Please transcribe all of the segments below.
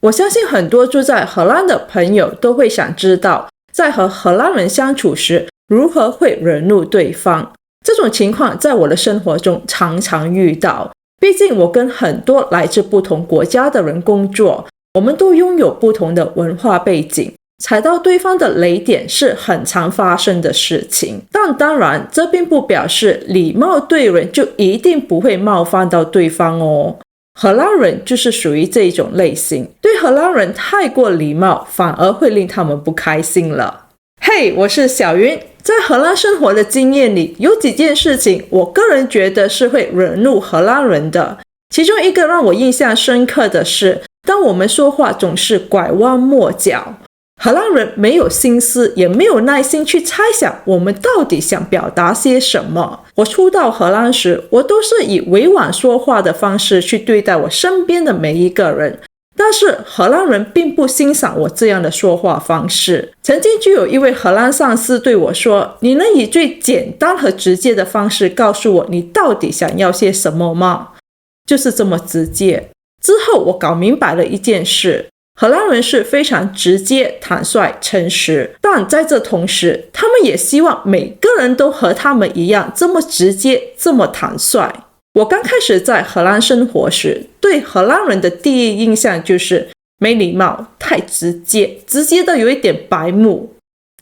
我相信很多住在荷兰的朋友都会想知道，在和荷兰人相处时如何会惹怒对方。这种情况在我的生活中常常遇到，毕竟我跟很多来自不同国家的人工作，我们都拥有不同的文化背景，踩到对方的雷点是很常发生的事情。但当然，这并不表示礼貌对人就一定不会冒犯到对方哦。荷兰人就是属于这种类型，对荷兰人太过礼貌，反而会令他们不开心了。嘿，我是小云。在荷兰生活的经验里，有几件事情我个人觉得是会惹怒荷兰人的。其中一个让我印象深刻的是，当我们说话总是拐弯抹角，荷兰人没有心思也没有耐心去猜想我们到底想表达些什么。我初到荷兰时，我都是以委婉说话的方式去对待我身边的每一个人，但是荷兰人并不欣赏我这样的说话方式。曾经就有一位荷兰上司对我说，你能以最简单和直接的方式告诉我你到底想要些什么吗？就是这么直接。之后我搞明白了一件事，荷兰人是非常直接、坦率、诚实，但在这同时，他们也希望每个人都和他们一样这么直接、这么坦率。我刚开始在荷兰生活时，对荷兰人的第一印象就是没礼貌、太直接，直接到有一点白目。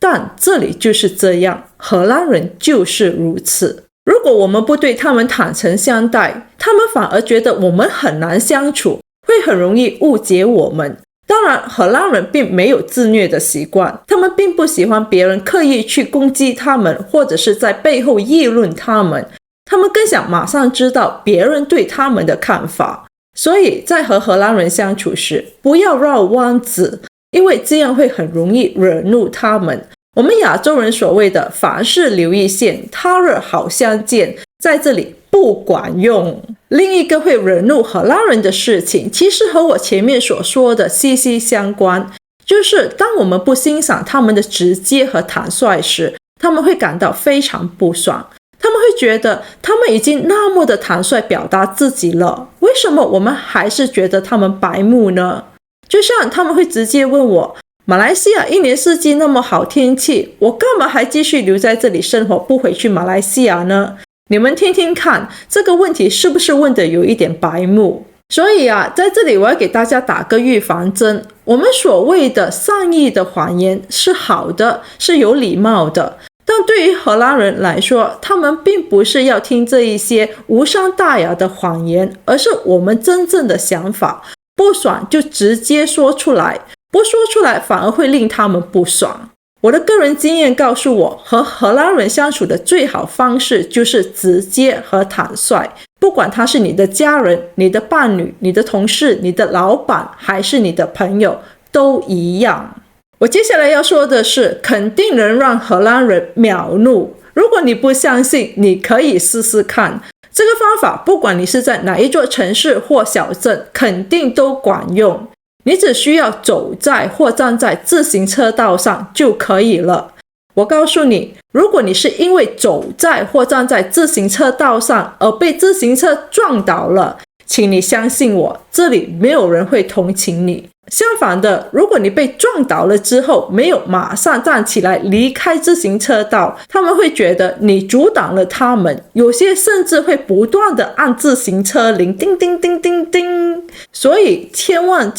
但这里就是这样，荷兰人就是如此。如果我们不对他们坦诚相待，他们反而觉得我们很难相处，会很容易误解我们。当然，荷兰人并没有自虐的习惯，他们并不喜欢别人刻意去攻击他们，或者是在背后议论他们，他们更想马上知道别人对他们的看法。所以在和荷兰人相处时，不要绕弯子，因为这样会很容易惹怒他们。我们亚洲人所谓的凡事留一线，他日好相见，在这里不管用。另一个会惹怒荷兰人的事情，其实和我前面所说的息息相关，就是当我们不欣赏他们的直接和坦率时，他们会感到非常不爽。他们会觉得他们已经那么的坦率表达自己了，为什么我们还是觉得他们白目呢？就像他们会直接问我，马来西亚一年四季那么好天气，我干嘛还继续留在这里生活，不回去马来西亚呢？你们听听看，这个问题是不是问的有一点白目？所以在这里我要给大家打个预防针，我们所谓的善意的谎言是好的，是有礼貌的，但对于荷兰人来说，他们并不是要听这一些无伤大雅的谎言，而是我们真正的想法。不爽就直接说出来，不说出来反而会令他们不爽。我的个人经验告诉我，和荷兰人相处的最好方式就是直接和坦率，不管他是你的家人、你的伴侣、你的同事、你的老板，还是你的朋友，都一样。我接下来要说的是，肯定能让荷兰人秒怒。如果你不相信，你可以试试看。这个方法不管你是在哪一座城市或小镇，肯定都管用。你只需要走在或站在自行车道上就可以了。我告诉你，如果你是因为走在或站在自行车道上而被自行车撞倒了，请你相信我，这里没有人会同情你。相反的，如果你被撞倒了之后没有马上站起来离开自行车道，他们会觉得你阻挡了他们，有些甚至会不断的按自行车铃，叮叮叮叮叮。所以千万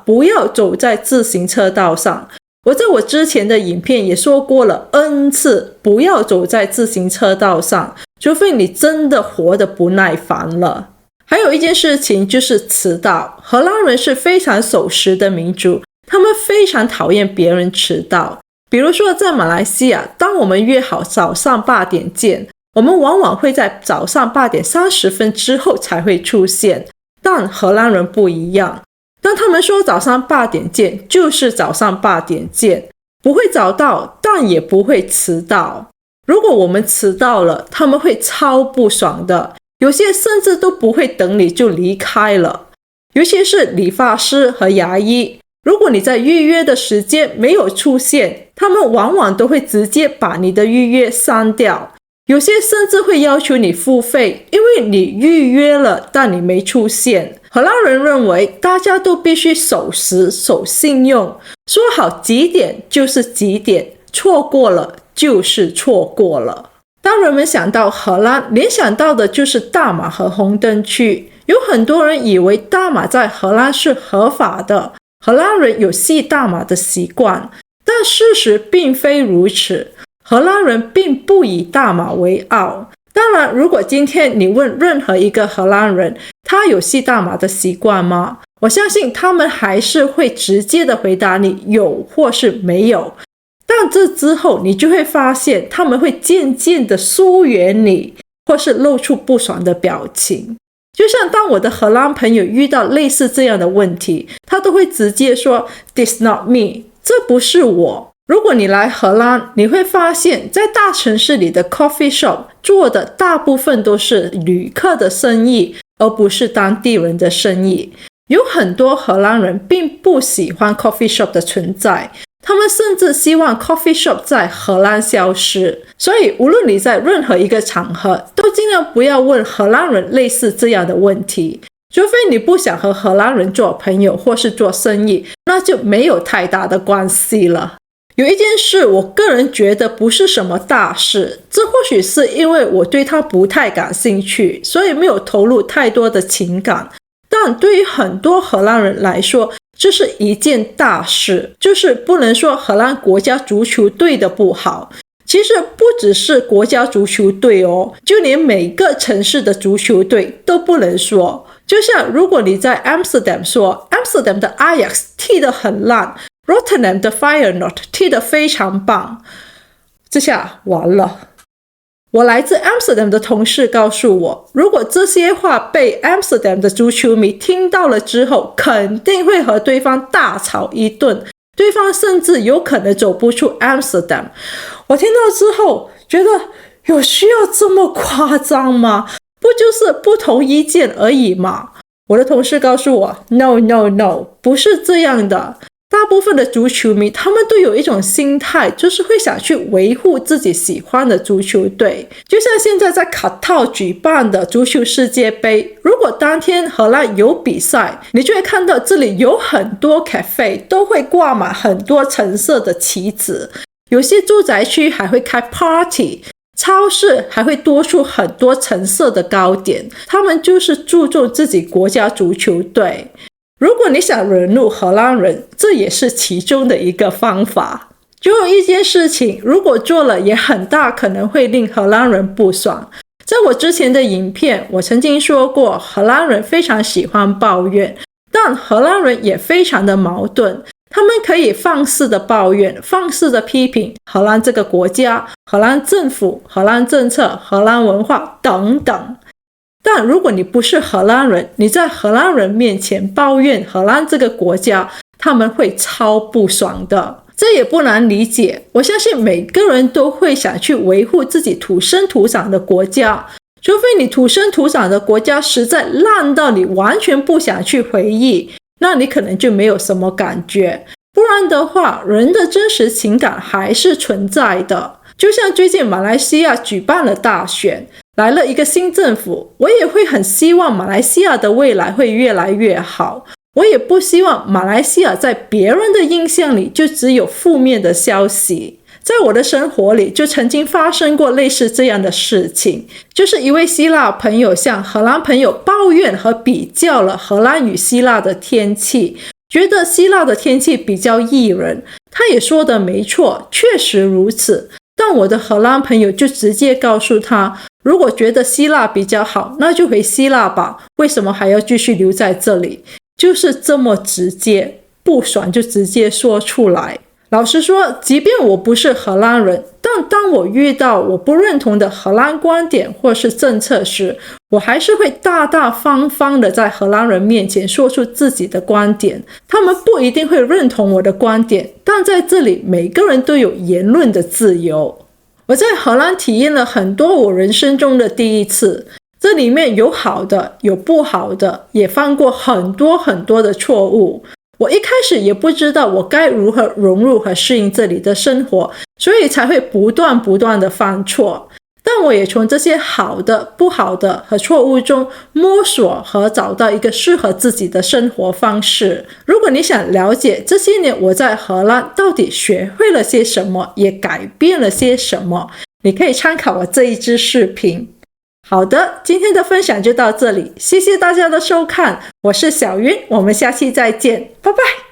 不要走在自行车道上。我在我之前的影片也说过了 N 次，不要走在自行车道上，除非你真的活得不耐烦了。还有一件事情就是迟到。荷兰人是非常守时的民族，他们非常讨厌别人迟到。比如说在马来西亚，当我们约好早上8点见，我们往往会在早上8点30分之后才会出现。但荷兰人不一样，当他们说早上8点见，就是早上8点见，不会早到，但也不会迟到。如果我们迟到了，他们会超不爽的，有些甚至都不会等你就离开了。尤其是理发师和牙医，如果你在预约的时间没有出现，他们往往都会直接把你的预约删掉，有些甚至会要求你付费，因为你预约了但你没出现。荷兰人认为大家都必须守时、守信用，说好几点就是几点，错过了就是错过了。当人们想到荷兰，联想到的就是大马和红灯区。有很多人以为大麻在荷兰是合法的，荷兰人有吸大麻的习惯，但事实并非如此。荷兰人并不以大麻为傲。当然，如果今天你问任何一个荷兰人，他有吸大麻的习惯吗？我相信他们还是会直接的回答你有或是没有。但这之后你就会发现他们会渐渐的疏远你，或是露出不爽的表情。就像当我的荷兰朋友遇到类似这样的问题，他都会直接说 This not me， 这不是我。如果你来荷兰，你会发现在大城市里的 coffee shop 做的大部分都是旅客的生意，而不是当地人的生意。有很多荷兰人并不喜欢 coffee shop 的存在，他们甚至希望 coffee shop 在荷兰消失。所以无论你在任何一个场合，都尽量不要问荷兰人类似这样的问题，除非你不想和荷兰人做朋友或是做生意，那就没有太大的关系了。有一件事我个人觉得不是什么大事，这或许是因为我对它不太感兴趣，所以没有投入太多的情感。但对于很多荷兰人来说，这是一件大事，就是不能说荷兰国家足球队的不好。其实不只是国家足球队哦，就连每个城市的足球队都不能说。就像如果你在 Amsterdam 说 Amsterdam 的 Ajax 踢得很烂， Rotterdam 的 Feyenoord 踢得非常棒，这下完了。我来自 Amsterdam 的同事告诉我，如果这些话被 Amsterdam 的足球迷听到了之后，肯定会和对方大吵一顿，对方甚至有可能走不出 Amsterdam。 我听到之后觉得有需要这么夸张吗？不就是不同意见而已吗？我的同事告诉我 No no no， 不是这样的。大部分的足球迷他们都有一种心态，就是会想去维护自己喜欢的足球队。就像现在在卡塔尔举办的足球世界杯，如果当天荷兰有比赛，你就会看到这里有很多 cafe 都会挂满很多橙色的旗子，有些住宅区还会开 party， 超市还会多出很多橙色的糕点，他们就是注重自己国家足球队。如果你想惹怒荷兰人，这也是其中的一个方法。就有一件事情，如果做了，也很大可能会令荷兰人不爽。在我之前的影片，我曾经说过，荷兰人非常喜欢抱怨，但荷兰人也非常的矛盾。他们可以放肆的抱怨，放肆的批评荷兰这个国家、荷兰政府、荷兰政策、荷兰文化等等。但如果你不是荷兰人，你在荷兰人面前抱怨荷兰这个国家，他们会超不爽的。这也不难理解，我相信每个人都会想去维护自己土生土长的国家，除非你土生土长的国家实在烂到你完全不想去回忆，那你可能就没有什么感觉。不然的话，人的真实情感还是存在的。就像最近马来西亚举办了大选，来了一个新政府，我也会很希望马来西亚的未来会越来越好。我也不希望马来西亚在别人的印象里就只有负面的消息。在我的生活里就曾经发生过类似这样的事情，就是一位希腊朋友向荷兰朋友抱怨和比较了荷兰与希腊的天气，觉得希腊的天气比较宜人。他也说的没错，确实如此。但我的荷兰朋友就直接告诉他，如果觉得希腊比较好，那就回希腊吧，为什么还要继续留在这里？就是这么直接，不爽就直接说出来。老实说，即便我不是荷兰人，但当我遇到我不认同的荷兰观点或是政策时，我还是会大大方方的在荷兰人面前说出自己的观点。他们不一定会认同我的观点，但在这里每个人都有言论的自由。我在荷兰体验了很多我人生中的第一次，这里面有好的，有不好的，也犯过很多很多的错误。我一开始也不知道我该如何融入和适应这里的生活，所以才会不断的犯错。但我也从这些好的、不好的和错误中摸索和找到一个适合自己的生活方式。如果你想了解这些年我在荷兰到底学会了些什么，也改变了些什么，你可以参考我这一支视频。好的，今天的分享就到这里，谢谢大家的收看，我是小云，我们下期再见，拜拜。